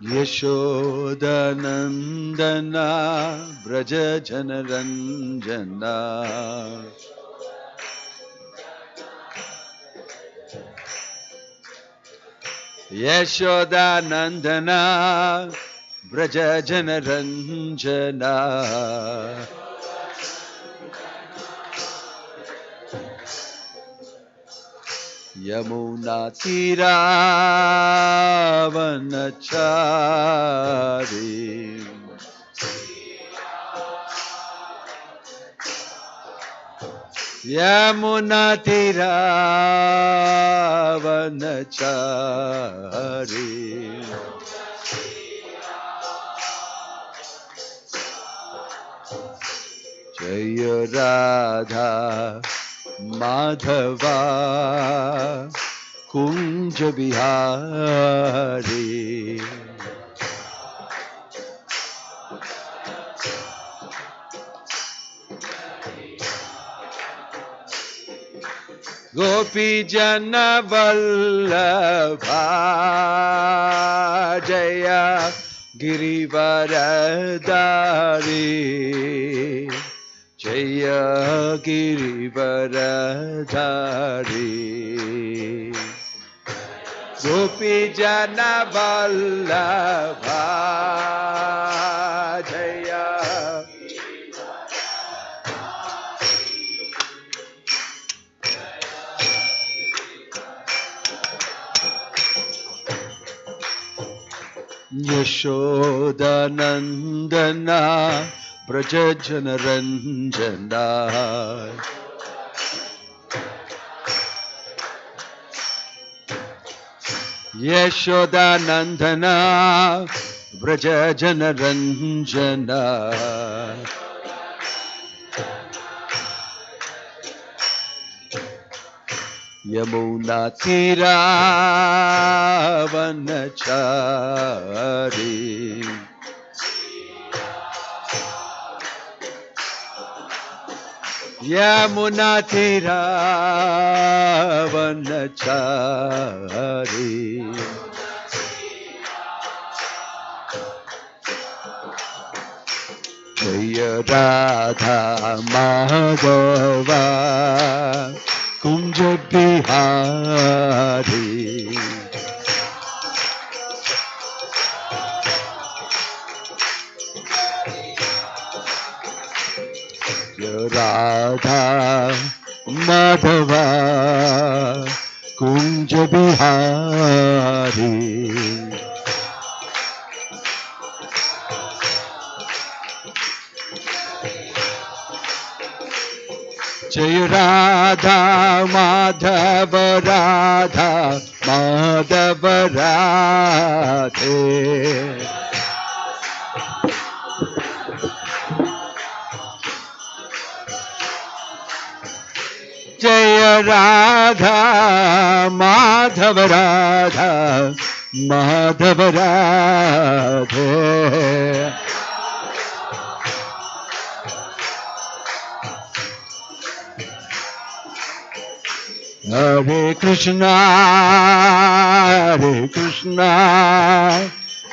Yashodanandana Braja Janaranjana Yashodanandana Braja Janaranjana Yamuna Tira Vanachari Yamuna Tira Vanachari Jaya Radha Madhava Kunja Bihari Gopi Jana Vallabha Jaya Girivaradari Jaya Girivaradari Gopi Jana Vallabha Jaya Yashodanandana Braja Janaranjana Yashodanandana Braja Janaranjana Yamuna Tira Vanachari Yamuna Tira Vanachari Jaya Radha Madhava Kunja Bihari Radha Madhava Kunja Bihari Jaya Radha Madhava Radha Madhava Radhe Jaya Radha Madhava Radha Madhava Radhe Hare Krishna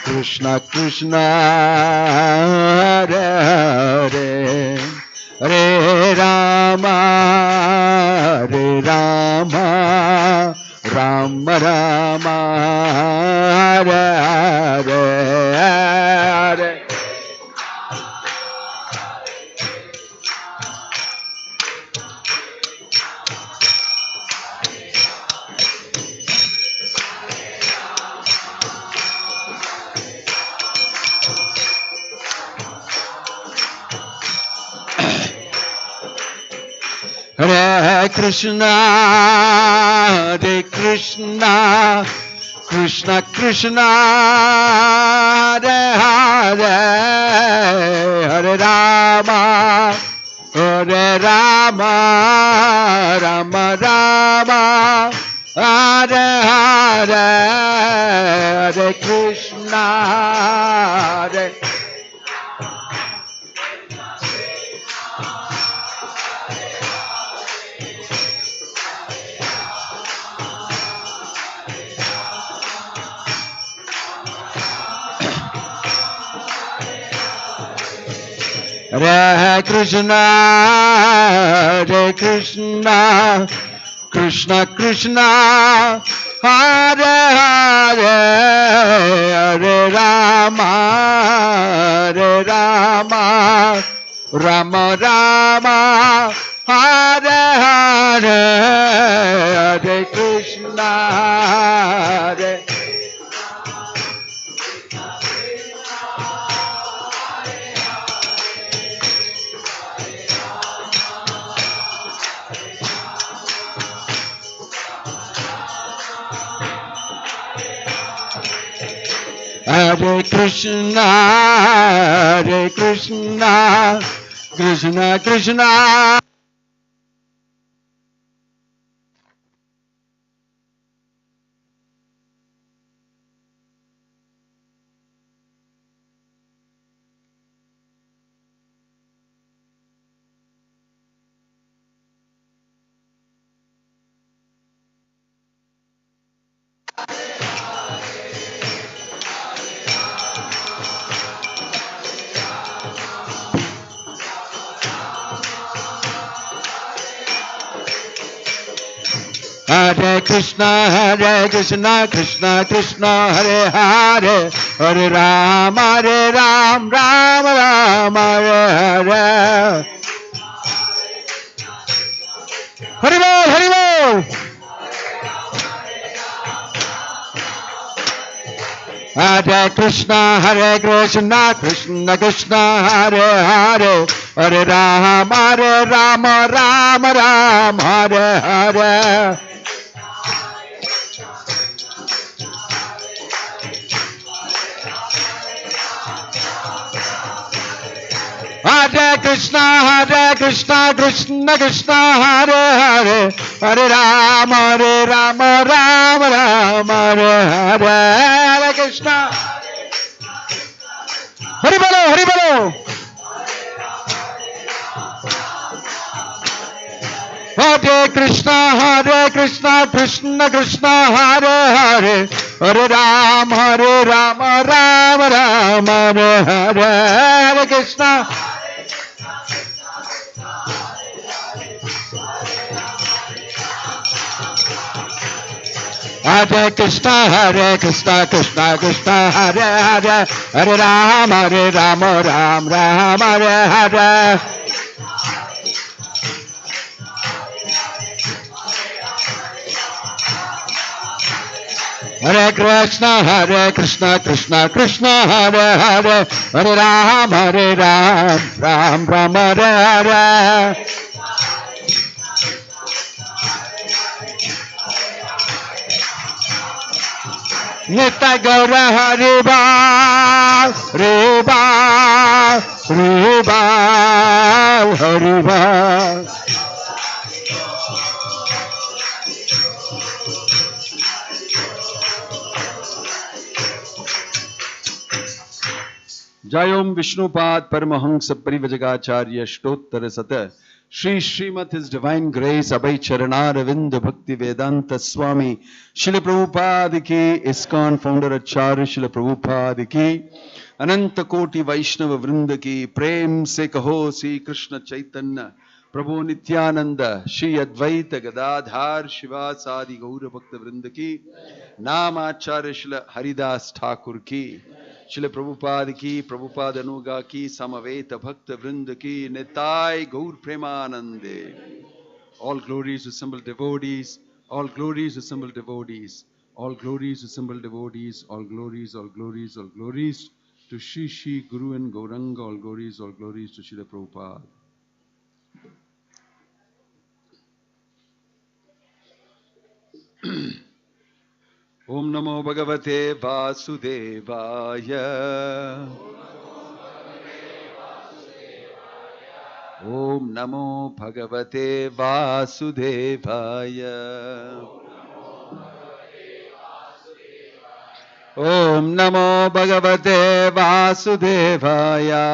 Krishna Krishna Hare Hare Hare Rama Rama Rama Hare Hare Hare Hare Krishna Krishna Krishna Hare Hare Hare Rama Rama Rama Hare Hare Hare Krishna Hare Hare Krishna, Hare Krishna, Krishna Krishna, Hare Hare, Hare Rama, Hare Rama, Rama Rama, Hare Hare, Hare Krishna, Hare Hare Krishna, Hare Krishna, Krishna Krishna. Hare Krishna, Krishna Krishna, Hare Hare, Hare Rama, Ram Rama, Hare Hare. Hare Bol, Hare Bol. Hare Krishna, Krishna Krishna, Hare Hare, Hare Rama, Ram Hare Hare. Hare Krishna, Krishna Krishna, Hare Hare, Hare Rama, Ram Hare Hare. Hare Krishna. Hari Bolo, Hari Bolo. Hare Krishna, Krishna Krishna, Hare Hare, Hare Rama, Ram Hare Hare. Hare Krishna. Hare Krishna, Krishna, Hare Hare, Hare Rama, Ram Hare Hare. Hare Krishna, Krishna, Hare Hare, Hare Ram Hare Hare. Nitya Gaura Hari Bal, Hari Bal. Jayom Vishnupad Paramahansa Parivajagacharya Shtottar Sata Shri Srimat His Divine Grace Abhay Charanaravindra Bhakti Vedanta Swami Srila Prabhupada Ki ISKCON Founder Acharya Srila Prabhupada Ki Ananta Koti Vaishnava Vrinda Ki Prem Se Kaho Sri Krishna Chaitanya Prabhu Nityananda Shri Advaita Gadadhar Shivasadi Gaura Bhakta Vrinda Ki Namacharya Srila Haridas Thakur Ki Srila Prabhupada Ki, Prabhupada Anuga Ki, Samaveta Bhakta Vrinda Ki, Nitai Gaur Premanande. All glories to simple devotees, all glories to simple devotees, all glories to simple devotees, all glories to Shri Shri Guru and Gauranga, all glories to Srila Prabhupada. Om Namo Bhagavate Vasudevaya. Om Namo Bhagavate Vasudevaya. Om Namo Bhagavate Vasudevaya.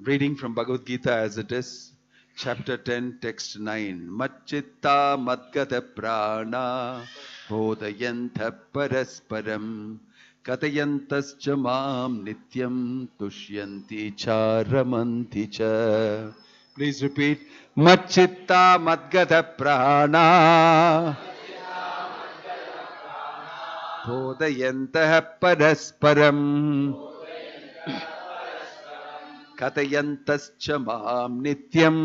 Reading from Bhagavad Gita as it is, chapter 10, text 9. Macchitta Madgata Prana bodhayantah parasparam katayantascha mam nityam tushyanti cha ramanti cha. Please repeat. Machitta madgata prana bodhayantah parasparam katayantascha mam nityam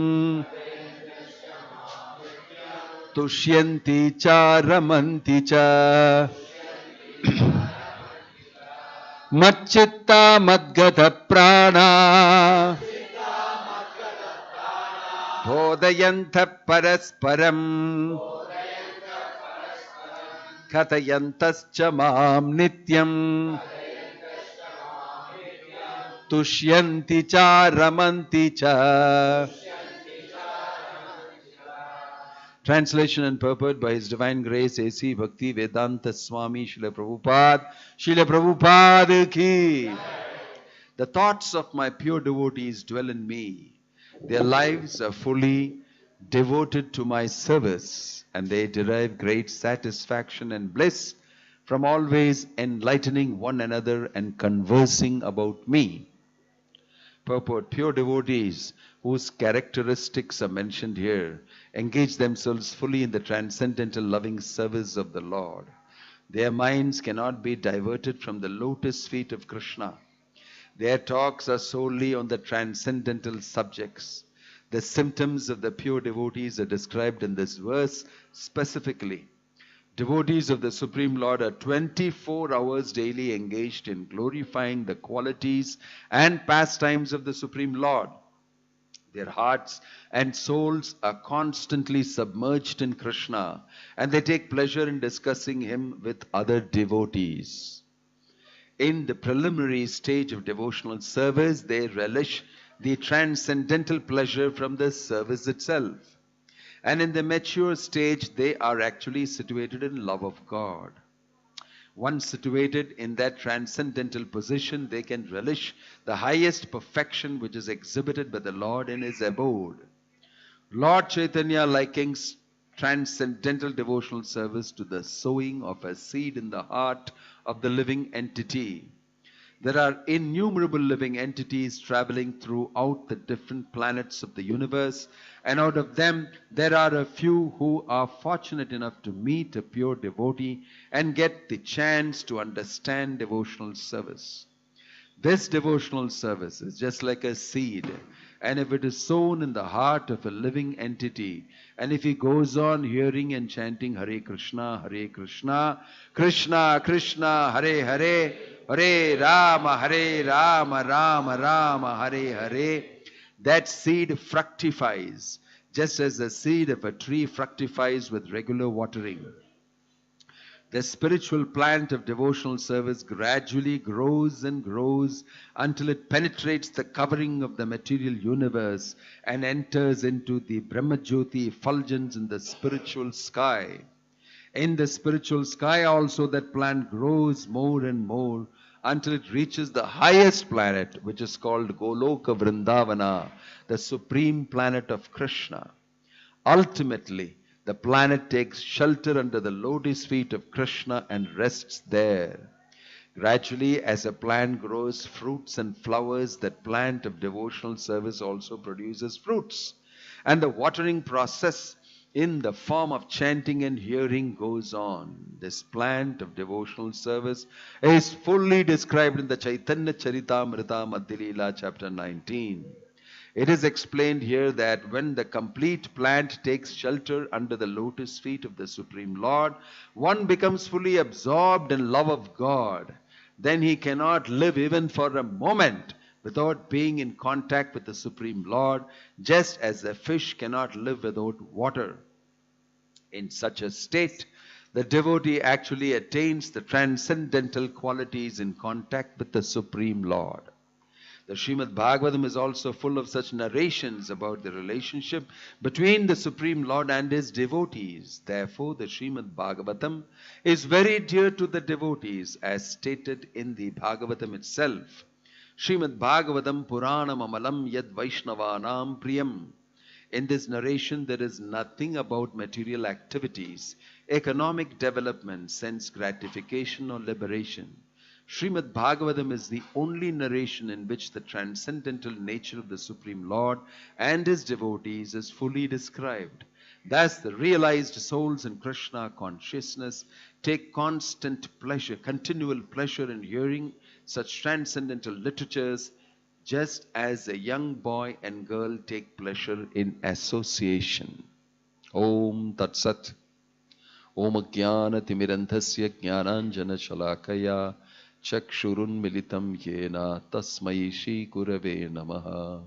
tushyanti cha ramanti cha. Machitta madgata prana bodhayantah parasparam kathayantascha mam nityam tushyanti cha ramanti cha. Translation and purport by His Divine Grace A.C. Bhakti Vedanta Swami Srila Prabhupada. Srila Prabhupada ki. The thoughts of my pure devotees dwell in me. Their lives are fully devoted to my service, and they derive great satisfaction and bliss from always enlightening one another and conversing about me. Purport: pure devotees whose characteristics are mentioned here engage themselves fully in the transcendental loving service of the Lord. Their minds cannot be diverted from the lotus feet of Krishna. Their talks are solely on the transcendental subjects. The symptoms of the pure devotees are described in this verse specifically. Devotees of the Supreme Lord are 24 hours daily engaged in glorifying the qualities and pastimes of the Supreme Lord. Their hearts and souls are constantly submerged in Krishna, and they take pleasure in discussing Him with other devotees. In the preliminary stage of devotional service, they relish the transcendental pleasure from the service itself. And in the mature stage, they are actually situated in love of God. Once situated in that transcendental position, they can relish the highest perfection which is exhibited by the Lord in His abode. Lord Chaitanya likens transcendental devotional service to the sowing of a seed in the heart of the living entity. There are innumerable living entities traveling throughout the different planets of the universe, and out of them there are a few who are fortunate enough to meet a pure devotee and get the chance to understand devotional service. This devotional service is just like a seed, and if it is sown in the heart of a living entity, and if he goes on hearing and chanting Hare Krishna, Krishna Krishna, Hare Hare, Hare Rama, Rama Rama, Hare Hare, that seed fructifies, just as the seed of a tree fructifies with regular watering. The spiritual plant of devotional service gradually grows and grows until it penetrates the covering of the material universe and enters into the Brahmajyoti effulgence in the spiritual sky. In the spiritual sky also that plant grows more and more until it reaches the highest planet, which is called Goloka Vrindavana, the supreme planet of Krishna. Ultimately, the planet takes shelter under the lotus feet of Krishna and rests there. Gradually, as a plant grows fruits and flowers, that plant of devotional service also produces fruits. And the watering process in the form of chanting and hearing goes on. This plant of devotional service is fully described in the Chaitanya Charitamrita Madhya-lila chapter 19. It is explained here that when the complete plant takes shelter under the lotus feet of the Supreme Lord, one becomes fully absorbed in love of God. Then he cannot live even for a moment without being in contact with the Supreme Lord, just as a fish cannot live without water. In such a state, the devotee actually attains the transcendental qualities in contact with the Supreme Lord. The Srimad Bhagavatam is also full of such narrations about the relationship between the Supreme Lord and His devotees. Therefore, the Srimad Bhagavatam is very dear to the devotees, as stated in the Bhagavatam itself. Srimad Bhagavatam Puranam Amalam Yad Vaishnavanam Priyam. In this narration, there is nothing about material activities, economic development, sense gratification, or liberation. Srimad Bhagavatam is the only narration in which the transcendental nature of the Supreme Lord and his devotees is fully described. Thus, the realized souls in Krishna consciousness take constant pleasure, continual pleasure in hearing such transcendental literatures, just as a young boy and girl take pleasure in association. Om Tat Sat. Om Jnana Timirandhasya Jnananjana Shalakaya Chakshurun Militam Yena Tasmai Shri Gurave Namaha.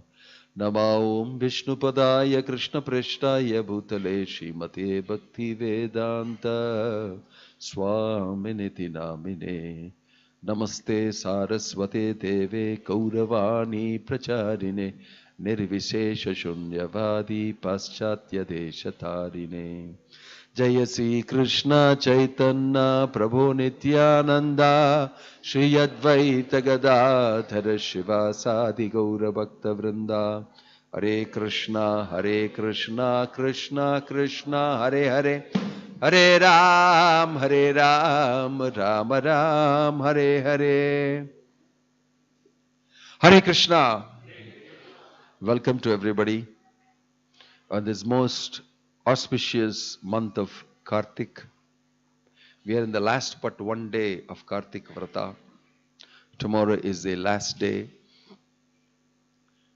Nama Om Vishnupadaya Krishna Preshtaya Bhutale Srimate Bhakti Vedanta Swaminiti Namine. Namaste Saraswate Deve Kauravani Pracharine Nirvishesha Shunyavadi Paschatya Deshatarine. Jaya Sri Krishna Chaitanya Prabhu Nityananda Shri Advaita Gadadhara Shivasadi Gaura Bhakta Vrinda. Hare Krishna Krishna Krishna Hare Hare, Hare Ram Ram Ram Hare Hare. Hare Krishna. Welcome to everybody on this most auspicious month of Kartik. We are in the last but one day of Kartik Vrata. Tomorrow is the last day,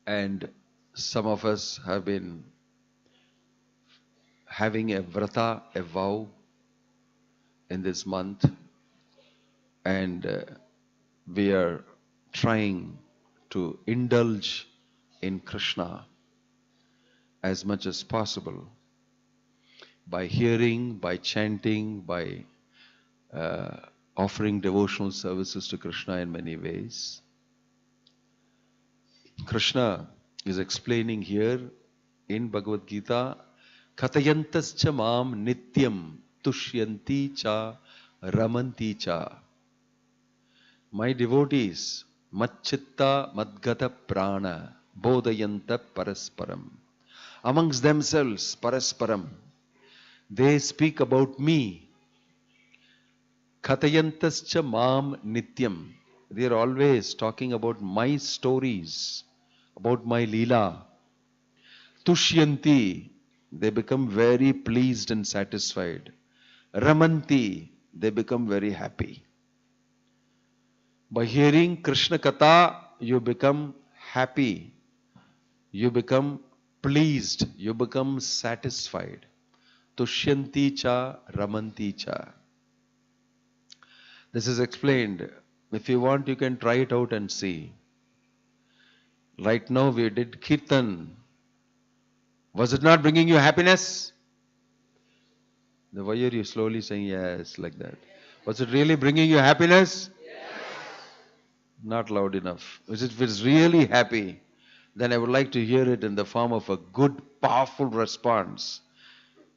and some of us have been having a Vrata, a vow in this month, and we are trying to indulge in Krishna as much as possible by hearing, by chanting, by offering devotional services to Krishna in many ways. Krishna is explaining here in Bhagavad Gita, Kathayantascha mam nityam tushyanti cha ramanti cha. My devotees, Matchitta Madgata Prana Bodhayanta Parasparam. Amongst themselves, Parasparam, they speak about me. Kathayantascha Mam Nityam. They are always talking about my stories, about my Leela. Tushyanti, they become very pleased and satisfied. Ramanti, they become very happy. By hearing Krishna Katha, you become happy. You become pleased. You become satisfied. Tushyanti cha, ramanti cha. This is explained. If you want, you can try it out and see. Right now we did Kirtan. Was it not bringing you happiness? Why are you slowly saying yes like that? Was it really bringing you happiness? Not loud enough. If it's really happy, then I would like to hear it in the form of a good, powerful response.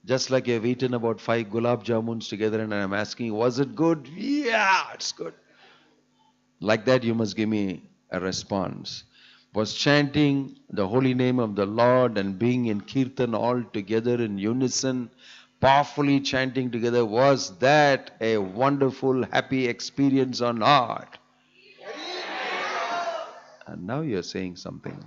Just like you've eaten about 5 gulab jamuns together and I'm asking, was it good? Yeah, it's good. Like that, you must give me a response. Was chanting the holy name of the Lord and being in Kirtan all together in unison, powerfully chanting together, was that a wonderful, happy experience or not? And now you're saying something.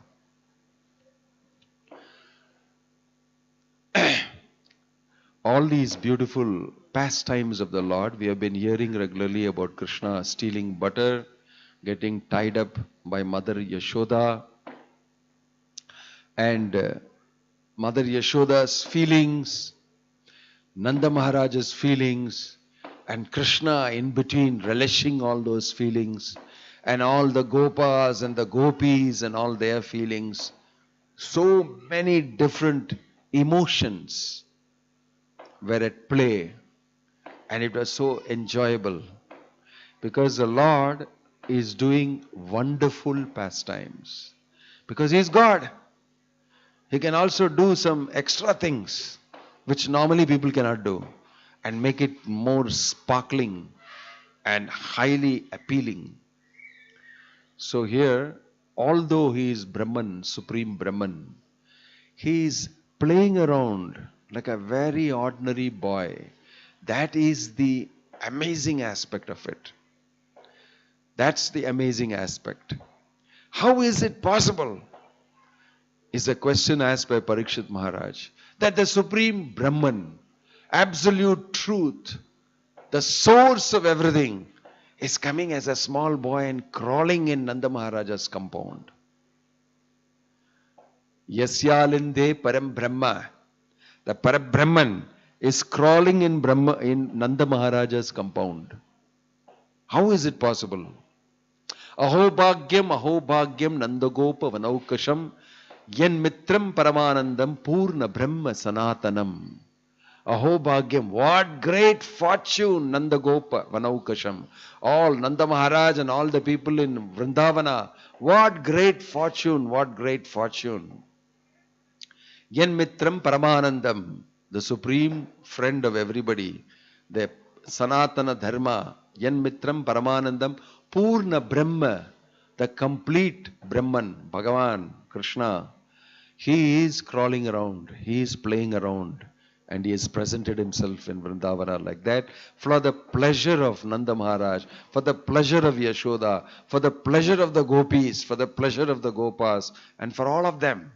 All these beautiful pastimes of the Lord, we have been hearing regularly about Krishna stealing butter, getting tied up by Mother Yashoda, and Mother Yashoda's feelings, Nanda Maharaj's feelings, and Krishna in between relishing all those feelings, and all the Gopas and the Gopis and all their feelings. So many different emotions were at play, and it was so enjoyable because the Lord is doing wonderful pastimes. Because He is God, He can also do some extra things which normally people cannot do and make it more sparkling and highly appealing. So here, although He is Brahman, Supreme Brahman, He is playing around like a very ordinary boy. That is the amazing aspect of it. That's the amazing aspect. How is it possible? Is a question asked by Parikshit Maharaj. That the Supreme Brahman, absolute truth, the source of everything, is coming as a small boy and crawling in Nanda Maharaja's compound. Yasyalinde Param Brahma. The Parabrahman is crawling in Nanda Maharaja's compound. How is it possible? Ahobhagyam Nandagopa Vanaukasham Yen Mitram Paramanandam Purna Brahma Sanatanam. Ahobhagyam, what great fortune, Nandagopa Vanaukasham. All Nanda Maharaj and all the people in Vrindavana, what great fortune, what great fortune. Yen Mitram Paramanandam, the supreme friend of everybody, the Sanatana Dharma, Yen Mitram Paramanandam, Purna Brahma, the complete Brahman, Bhagavan, Krishna. He is crawling around, he is playing around, and he has presented himself in Vrindavana like that for the pleasure of Nanda Maharaj, for the pleasure of Yashoda, for the pleasure of the gopis, for the pleasure of the gopas, and for all of them.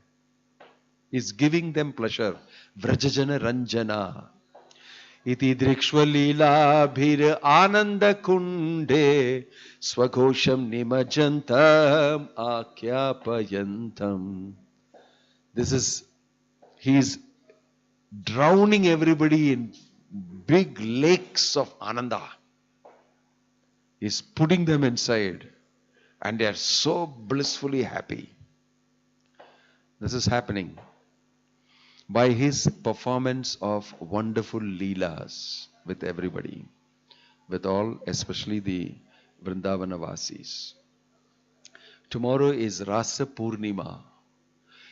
Is giving them pleasure. Vrajajana Ranjana. Iti drikshvalila bhir ananda kunde swagosham nimajantam akyapayantam. This is, he is drowning everybody in big lakes of Ananda. He is putting them inside and they are so blissfully happy. This is happening by his performance of wonderful leelas with everybody, with all, especially the Vrindavana Vasis. Tomorrow is Rasa Purnima,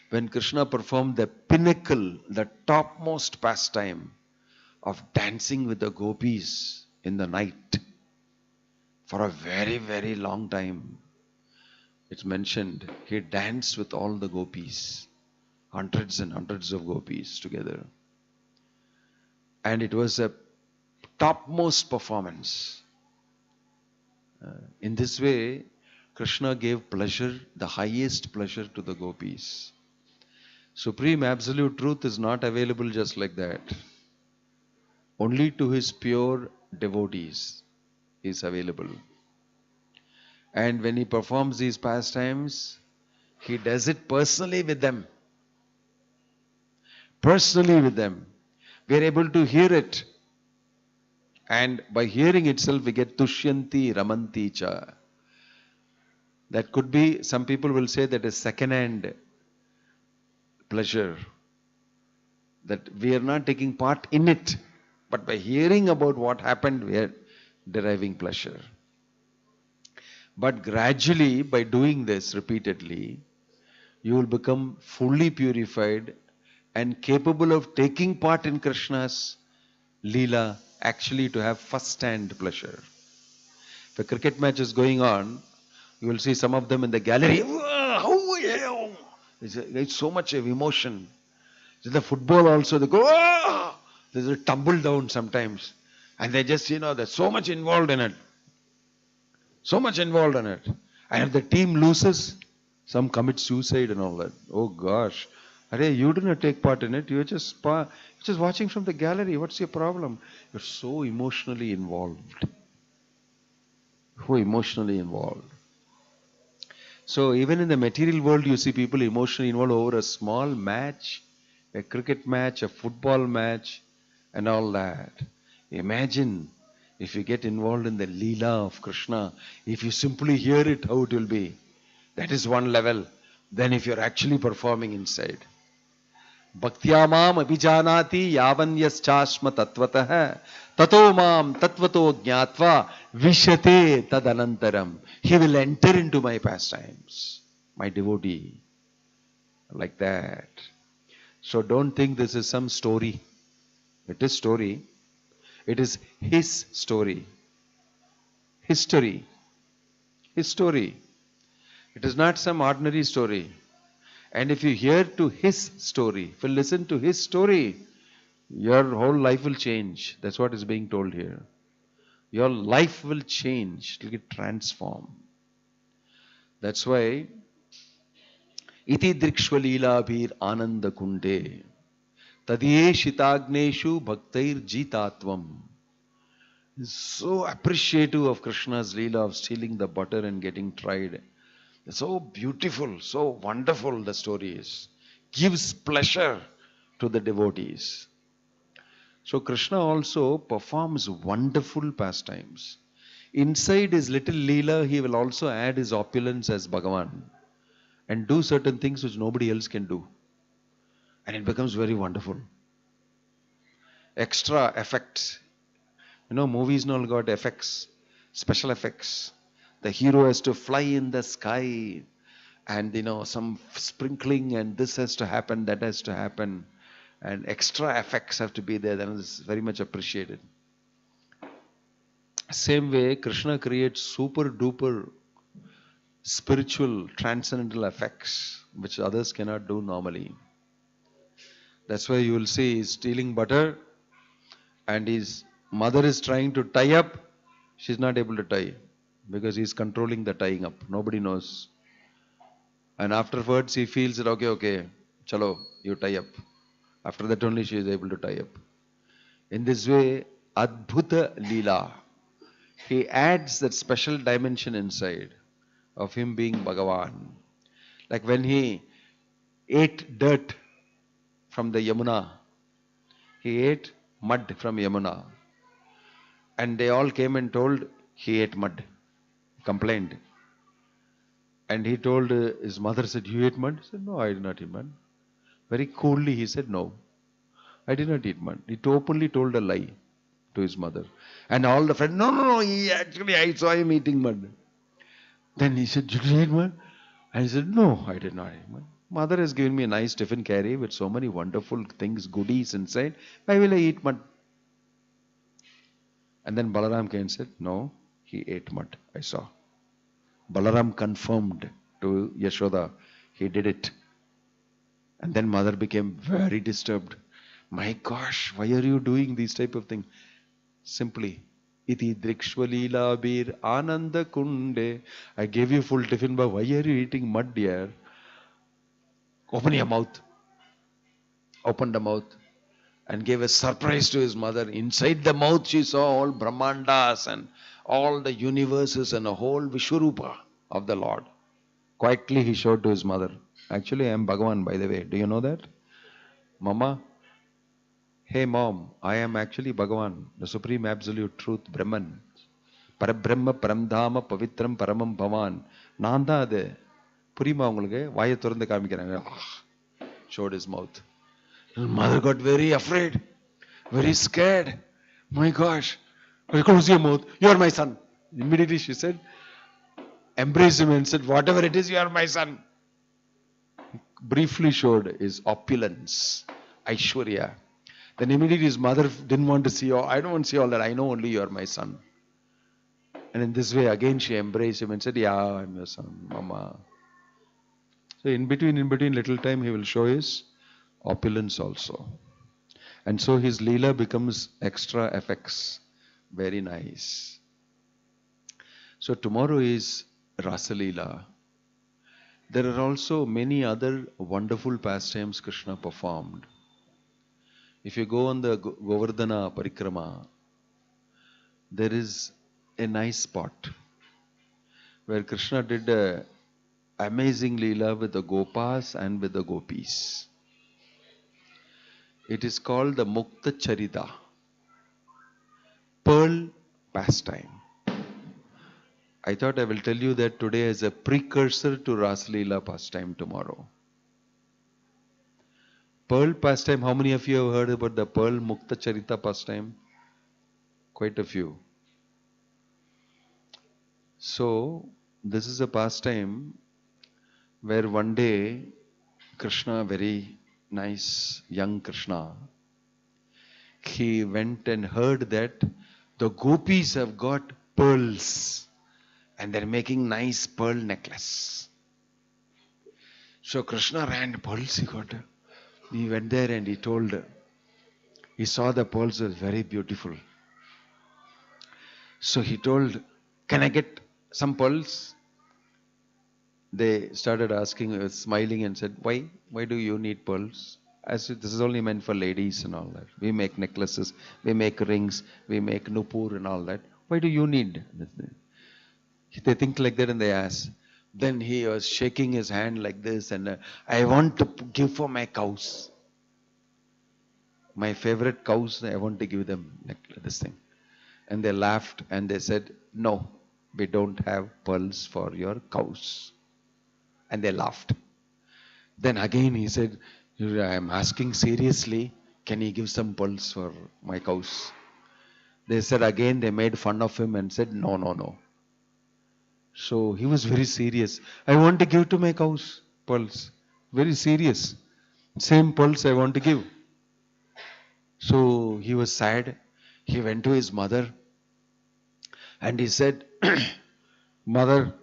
when Krishna performed the pinnacle, the topmost pastime of dancing with the gopis in the night for a very, very long time. It's mentioned, he danced with all the gopis. Hundreds and hundreds of gopis together. And it was a topmost performance. In this way, Krishna gave pleasure, the highest pleasure to the gopis. Supreme absolute truth is not available just like that. Only to his pure devotees is available. And when he performs these pastimes, he does it personally with them. Personally with them. We are able to hear it. And by hearing itself, we get Tushyanti Ramanti Cha. That could be, some people will say that is second-hand pleasure. That we are not taking part in it. But by hearing about what happened, we are deriving pleasure. But gradually, by doing this repeatedly, you will become fully purified and capable of taking part in Krishna's Leela, actually to have first-hand pleasure. If a cricket match is going on, you will see some of them in the gallery. There's so much of emotion. In the football also, they go, there's a tumble down sometimes. And they just, there's so much involved in it. So much involved in it. And if the team loses, some commit suicide and all that. Oh gosh. Hare, you do not take part in it. You're just watching from the gallery. What's your problem? You're so emotionally involved. So emotionally involved. So even in the material world, you see people emotionally involved over a small match, a cricket match, a football match, and all that. Imagine if you get involved in the Leela of Krishna, if you simply hear it, how it will be. That is one level. Then if you're actually performing inside. Bhaktyamam abhijanati yavanyaschasma tatvatah tato mam tatvato jnatva vishate tadanantaram. He will enter into my pastimes, my devotee. Like that. So don't think this is some story. It is story. It is his story. History. His story. It is not some ordinary story. And if you hear to his story, if you listen to his story, your whole life will change. That's what is being told here. Your life will change. It will get transformed. That's why iti drikshvalilabhir ananda kunde tadiye shitagneshu bhaktair jitatvam. Is so appreciative of Krishna's leela of stealing the butter and getting tried. It's so beautiful, so wonderful the story is. Gives pleasure to the devotees. So Krishna also performs wonderful pastimes. Inside his little leela, he will also add his opulence as Bhagavan and do certain things which nobody else can do. And it becomes very wonderful. Extra effects. You know, movies now got effects, special effects. The hero has to fly in the sky and, you know, some sprinkling and this has to happen, that has to happen. And extra effects have to be there. That is very much appreciated. Same way, Krishna creates super duper spiritual transcendental effects which others cannot do normally. That's why you will see he's stealing butter and his mother is trying to tie up. She's not able to tie because he's controlling the tying up. Nobody knows. And afterwards he feels that okay, chalo, you tie up. After that only she is able to tie up. In this way, Adbhuta Leela. He adds that special dimension inside of him being Bhagavan. Like when he ate dirt from the Yamuna, he ate mud from Yamuna. And they all came and told he ate mud, complained. And he told his mother, said, you ate mud? He said, no, I did not eat mud. Very coolly he said, no, I did not eat mud. He openly told a lie to his mother. And all the friends, no, I saw him eating mud. Then he said, did you eat mud? And he said, no, I did not eat mud. Mother has given me a nice tiffin carry with so many wonderful things, goodies inside. Why will I eat mud? And then Balaram came and said, no, he ate mud. I saw. Balaram confirmed to Yashoda, he did it. And then mother became very disturbed. My gosh, why are you doing these type of things? Simply, iti drikshvalila bir ananda kunde. I gave you full tiffin, but why are you eating mud, dear? Open your mouth. Opened the mouth and gave a surprise to his mother. Inside the mouth she saw all Brahmandas and all the universes and a whole Vishwarupa of the Lord. Quietly he showed to his mother. Actually, I am Bhagavan, by the way. Do you know that? Mama, hey mom, I am actually Bhagavan, the supreme absolute truth, Brahman. Parabrahma, Paramdhama, Pavitram, Paramam Bhavan. Nanda ade. Purima ungalke, vaya thorande kaamikkiranga. Showed his mouth. His mother got very afraid, very scared. My gosh, close your mouth. You are my son. Immediately she said, embraced him and said, whatever it is, you are my son. Briefly showed his opulence, Aishwarya. Then immediately his mother didn't want to see all, I don't want to see all that, I know only you are my son. And in this way again she embraced him and said, yeah, I'm your son, mama. So in between little time he will show his opulence also. And so his leela becomes extra effects. Very nice. So tomorrow is Rasa Leela. There are also many other wonderful pastimes Krishna performed. If you go on the Govardhana Parikrama, there is a nice spot where Krishna did an amazing leela with the Gopas and with the Gopis. It is called the Mukta Charita, pearl pastime. I thought I will tell you that today as a precursor to Rasa Leela pastime tomorrow. Pearl pastime, how many of you have heard about the Pearl Mukta Charita pastime? Quite a few. So, this is a pastime where one day Krishna, very nice young Krishna, he went and heard that the gopis have got pearls and they're making nice pearl necklace. So Krishna ran pearls he got. He went there and he told, he saw the pearls was very beautiful. So he told, can I get some pearls? They started asking, smiling and said, why? Why do you need pearls? I said, this is only meant for ladies and all that. We make necklaces, we make rings, we make nupur and all that. Why do you need? They think like that and they ask. Then he was shaking his hand like this and I want to give for my cows. My favorite cows, I want to give them like this thing. And they laughed and they said, no, we don't have pearls for your cows. And they laughed. Then again he said, I am asking seriously, can you give some pearls for my cows? They said again, they made fun of him and said, no, no, no. So he was very serious. I want to give to my cows pearls. Very serious. Same pearls I want to give. So he was sad. He went to his mother and he said, Mother,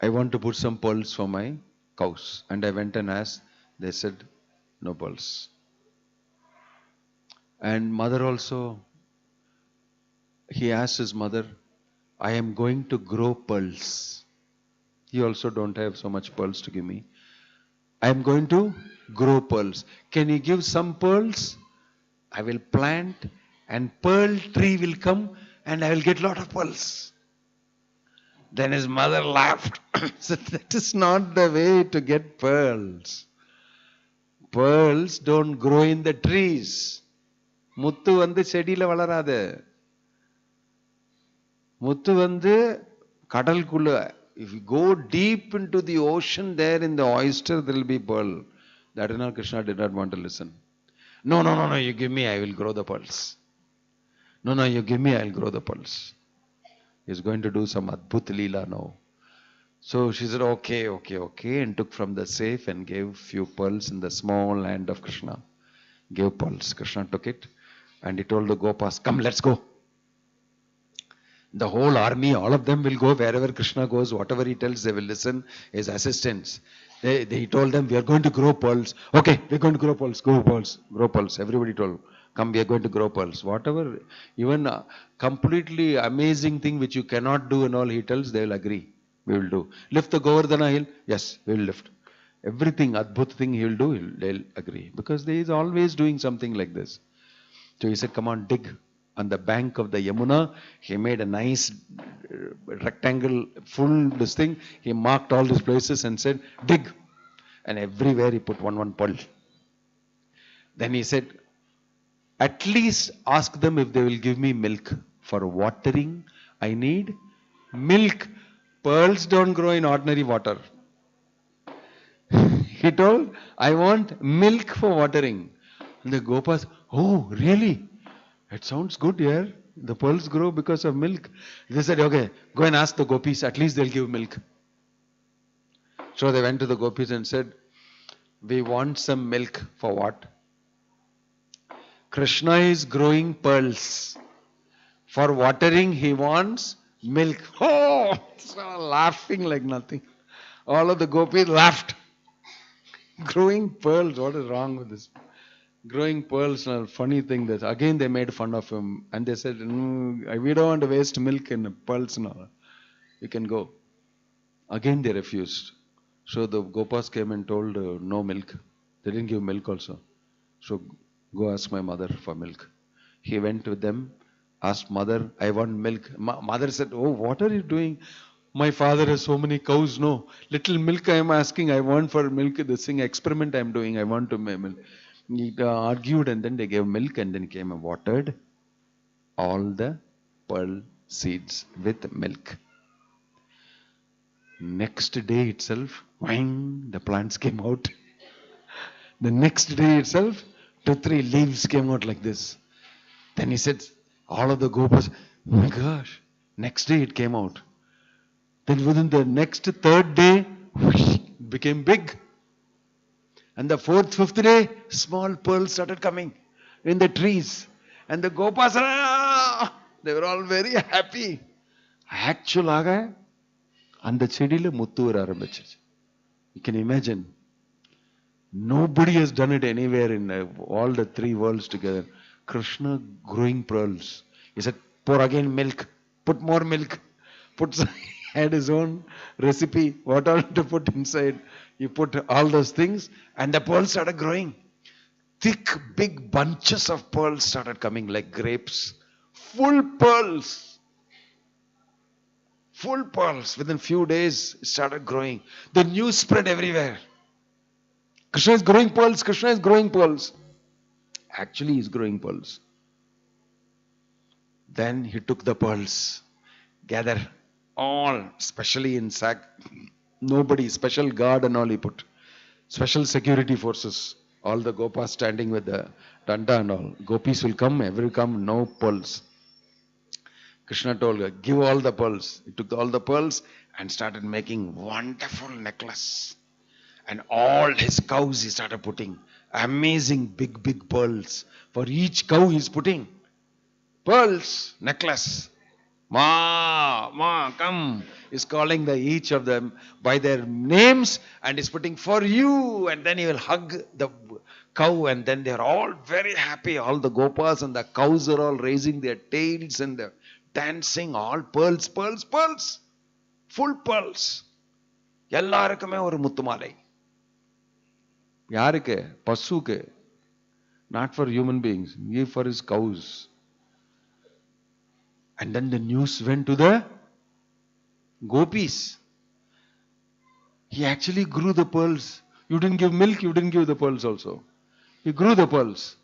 I want to put some pearls for my cows. And I went and asked. They said, no pearls. And mother also, he asked his mother, I am going to grow pearls. You also don't have so much pearls to give me. I am going to grow pearls. Can you give some pearls? I will plant and pearl tree will come and I will get a lot of pearls. Then his mother laughed. Said, that is not the way to get pearls. Pearls don't grow in the trees. Muttu vandu செடியில வளராது. Muttu vandu கடலுக்குள்ள. If you go deep into the ocean there in the oyster, there will be pearl. That is not Krishna did not want to listen. No, no, no, no, you give me, I will grow the pearls. No, no, you give me, I will grow the pearls. He is going to do some Adbhut Leela now. So she said, okay, okay, okay, and took from the safe and gave few pearls in the small hand of Krishna. Gave pearls. Krishna took it and he told the Gopas, come, let's go. The whole army, all of them will go wherever Krishna goes, whatever he tells, they will listen, his assistants. He told them, we are going to grow pearls. Okay, we are going to grow pearls, grow pearls, grow pearls. Everybody told, come, we are going to grow pearls. Whatever, even a completely amazing thing which you cannot do and all he tells, they will agree. We will do. Lift the Govardhana hill? Yes, we will lift. Everything, Adbhut thing he will do, they'll agree. Because he is always doing something like this. So he said, come on, dig. On the bank of the Yamuna, he made a nice rectangle, full this thing. He marked all these places and said, dig. And everywhere he put one pearl. Then he said, at least ask them if they will give me milk. For watering, I need milk. Pearls don't grow in ordinary water. He told, I want milk for watering. And the Gopas, oh, really? It sounds good here. The pearls grow because of milk. They said, okay, go and ask the gopis. At least they'll give milk. So they went to the gopis and said, we want some milk for what? Krishna is growing pearls. For watering, he wants milk. Oh, laughing like nothing. All of the gopis laughed. Growing pearls, what is wrong with this? Growing pearls, a funny thing that again they made fun of him and they said, we don't want to waste milk in pearls now. You can go. Again they refused. So the Gopas came and told no milk. They didn't give milk also. So go ask my mother for milk. He went with them, asked mother, I want milk. Mother said, oh, what are you doing? My father has so many cows. No, little milk I am asking. I want for milk. This thing experiment I am doing. I want to milk. He argued and then they gave milk and then came and watered all the pearl seeds with milk. Next day itself, whang, the plants came out. The next day itself, 2-3 leaves came out like this. Then he said, all of the Gopas, oh my gosh, next day it came out. Then within the next third day, whoosh, it became big. And the fourth, fifth day, small pearls started coming in the trees. And the Gopas, they were all very happy. Actual ஆக அந்த செடியில முத்து வர ஆரம்பிச்சிச்சு. You can imagine. Nobody has done it anywhere in all the three worlds together. Krishna growing pearls. He said, pour again milk. Put more milk. He had his own recipe. What all to put inside. He put all those things and the pearls started growing. Thick, big bunches of pearls started coming like grapes. Full pearls. Full pearls. Within few days, it started growing. The news spread everywhere. Krishna is growing pearls. Krishna is growing pearls. Actually, he's growing pearls. Then he took the pearls. Gather all, especially in sack. Nobody, special guard and all he put. Special security forces. All the gopas standing with the danda and all. Gopis will come, no pearls. Krishna told her, give all the pearls. He took all the pearls and started making wonderful necklace. And all his cows he started putting. Amazing big pearls. For each cow he's putting. Pearls, necklace. Ma, come. He's calling each of them by their names and he's putting for you. And then he will hug the cow and then they're all very happy. All the gopas and the cows are all raising their tails and they're dancing. All pearls. Full pearls. எல்லாருக்குமே ஒரு முத்துமாலை. யாருக்கு? பசுக்கு. Not for human beings. Give for his cows. And then the news went to the gopis. He actually grew the pearls. You didn't give milk, you didn't give the pearls also. He grew the pearls.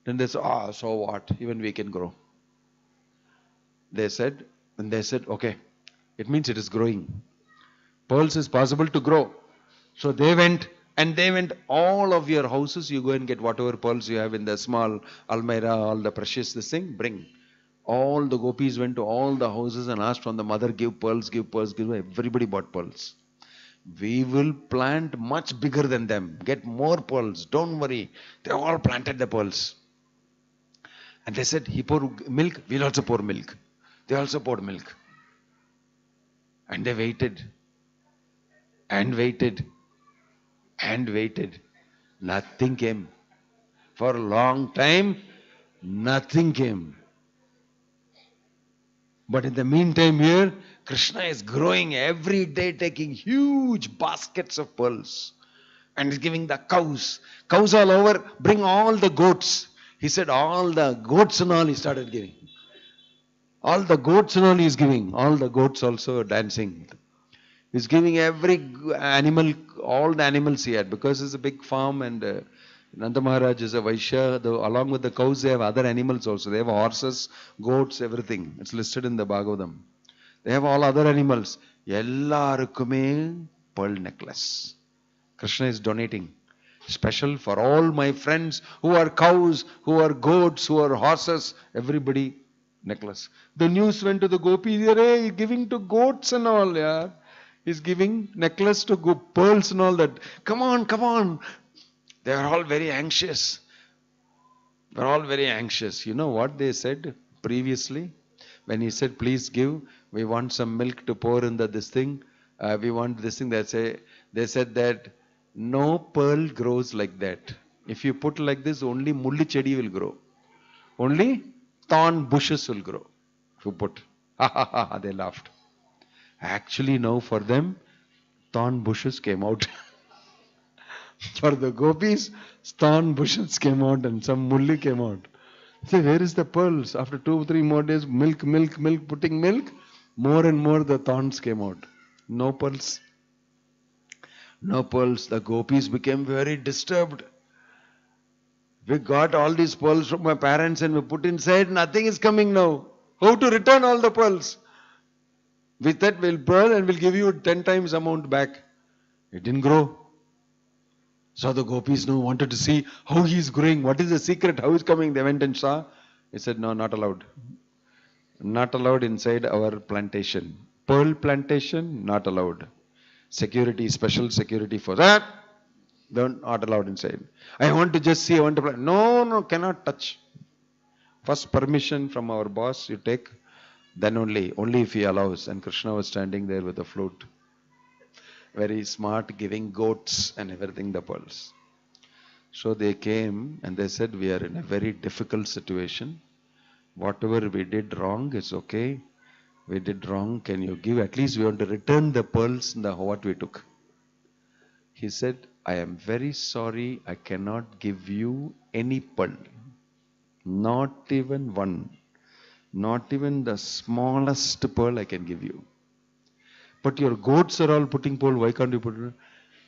Then they said, so what? Even we can grow. They said, okay, it means it is growing. Pearls is possible to grow. So they went, all of your houses, you go and get whatever pearls you have in the small almirah, all the precious this thing, bring. All the gopis went to all the houses and asked from the mother, give pearls. Everybody bought pearls. We will plant much bigger than them. Get more pearls. Don't worry. They all planted the pearls. And they said, he poured milk, we'll also pour milk. They also poured milk. And they waited. And waited. And waited. Nothing came. For a long time, nothing came. But in the meantime here, Krishna is growing every day, taking huge baskets of pearls. And is giving the cows. Cows all over, bring all the goats. He said all the goats and all he started giving. All the goats and all he is giving. All the goats also dancing. He's giving every animal, all the animals he had. Because it's a big farm and Nanda Maharaj is a Vaishya. Along with the cows, they have other animals also. They have horses, goats, everything. It's listed in the Bhagavatam. They have all other animals. Ellarkume pearl necklace. Krishna is donating. Special for all my friends who are cows, who are goats, who are horses. Everybody necklace. The news went to the gopis. Hey, he's giving to goats and all. Yeah. He's giving necklace to pearls and all that. Come on. They are all very anxious. They're all very anxious. You know what they said previously? When he said, please give, we want some milk to pour in this thing. We want this thing. They said that no pearl grows like that. If you put like this, only mulli chedi will grow. Only thorn bushes will grow. If you put. They laughed. Actually now for them, thorn bushes came out. For the gopis, thorn bushes came out and some mulli came out. Say, where is the pearls? After 2 or 3 more days, milk, putting milk, more and more the thorns came out. No pearls. No pearls. The gopis became very disturbed. We got all these pearls from my parents and we put inside, nothing is coming now. How to return all the pearls? With that we'll pearl and we'll give you 10 times amount back. It didn't grow. So the gopis now wanted to see how he is growing. What is the secret? How is coming? They went and saw. He said, no, not allowed. Not allowed inside our plantation. Pearl plantation, not allowed. Security, special security for that. Not allowed inside. I want to just see, I want to plant. No, cannot touch. First permission from our boss you take. Then only if he allows. And Krishna was standing there with a flute. very smart, giving goats and everything the pearls. So they came and they said, we are in a very difficult situation. Whatever we did wrong is okay. We did wrong. Can you give? At least we want to return the pearls and what we took. He said, I am very sorry. I cannot give you any pearl. Not even one. Not even the smallest pearl I can give you. But your goats are all putting pearl. Why can't you put it?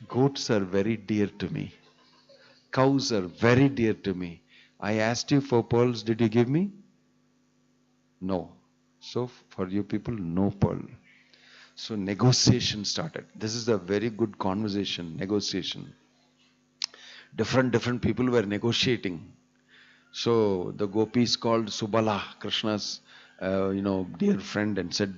Goats are very dear to me. Cows are very dear to me. I asked you for pearls. Did you give me? No. So for you people, no pearl. So negotiation started. This is a very good conversation, negotiation. Different people were negotiating. So the gopis called Subala, Krishna's, dear friend, and said,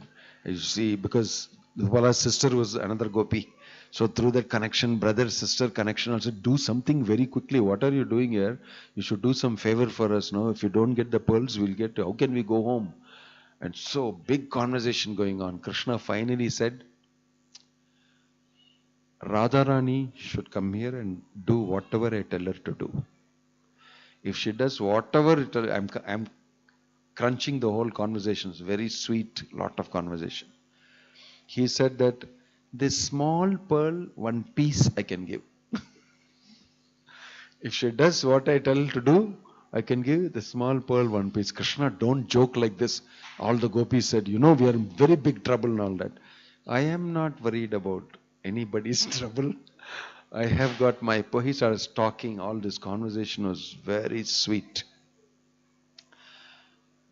you see, because Subala's sister was another gopi. So through that connection, brother-sister connection, also do something very quickly. What are you doing here? You should do some favor for us. No, if you don't get the pearls, we'll get. How can we go home? And so big conversation going on. Krishna finally said, Radharani should come here and do whatever I tell her to do. If she does whatever, I'm crunching the whole conversation. It's very sweet, lot of conversation. He said that this small pearl, one piece I can give. If she does what I tell her to do, I can give the small pearl one piece. Krishna, don't joke like this. All the gopis said, we are in very big trouble and all that. I am not worried about anybody's trouble. I have got my, he started talking, all this conversation was very sweet.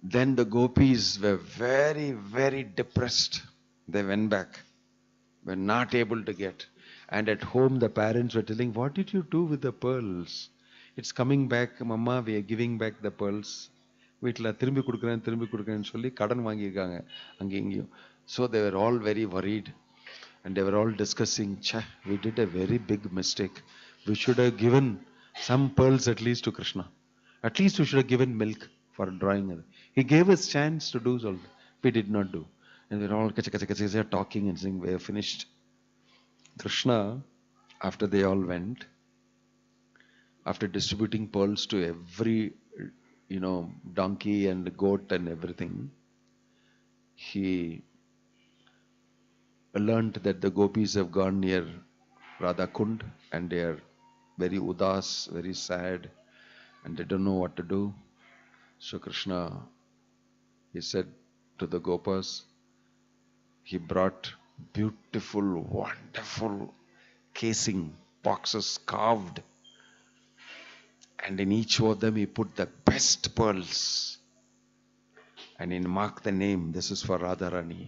Then the gopis were very, very depressed. They went back, were not able to get. And at home the parents were telling, what did you do with the pearls? It's coming back, Mama, we are giving back the pearls. வீட்டில் திரும்பி கொடுக்குறேன்னு சொல்லி கடன் வாங்கியிருக்காங்க அங்கே இங்கேயும். So they were all very worried. And they were all discussing, we did a very big mistake. We should have given some pearls at least to Krishna. At least we should have given milk for drawing. He gave us chance to do so. We did not do. And we were all talking and saying, we are finished. Krishna, after they all went, after distributing pearls to every, donkey and goat and everything, he learned that the gopis have gone near Radha Kund and they are very udas, very sad, and they don't know what to do. So Krishna, he said to the gopas, he brought beautiful, wonderful casing, boxes carved, and in each of them he put the best pearls, and he marked the name, this is for Radharani.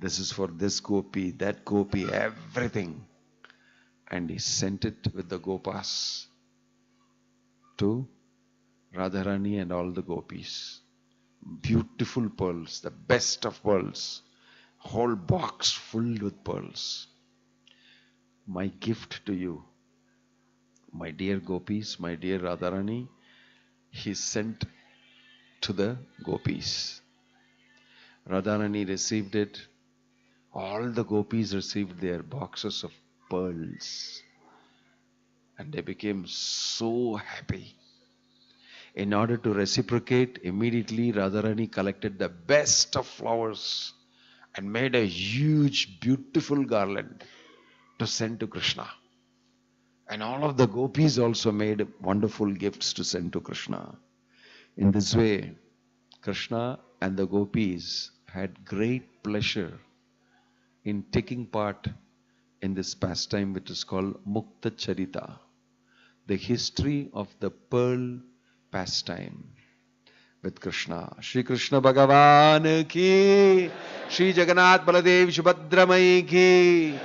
This is for this gopi, that gopi, everything. And he sent it with the gopas to Radharani and all the gopis. Beautiful pearls, the best of pearls. Whole box full with pearls. My gift to you, my dear gopis, my dear Radharani, he sent to the gopis. Radharani received it. All the gopis received their boxes of pearls and they became so happy. In order to reciprocate, immediately Radharani collected the best of flowers and made a huge, beautiful garland to send to Krishna. And all of the gopis also made wonderful gifts to send to Krishna. In this way, Krishna and the gopis had great pleasure in taking part in this pastime which is called Mukta Charita, the history of the pearl pastime with Krishna. Shri Krishna Bhagavan ki, Shri Jagannath Baladev Subhadramai ki,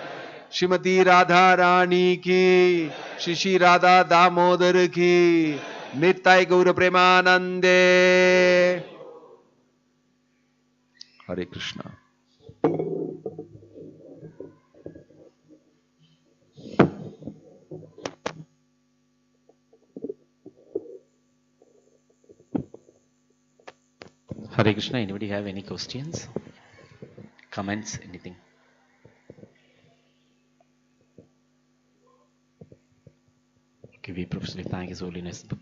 Shrimati Radha Rani ki, Shri Shri Radha Damodar ki, Nittai Gaura Premanande. Hare Krishna. Hare Krishna. Anybody have any questions, comments, anything? we profusely thank His Holiness Bhakti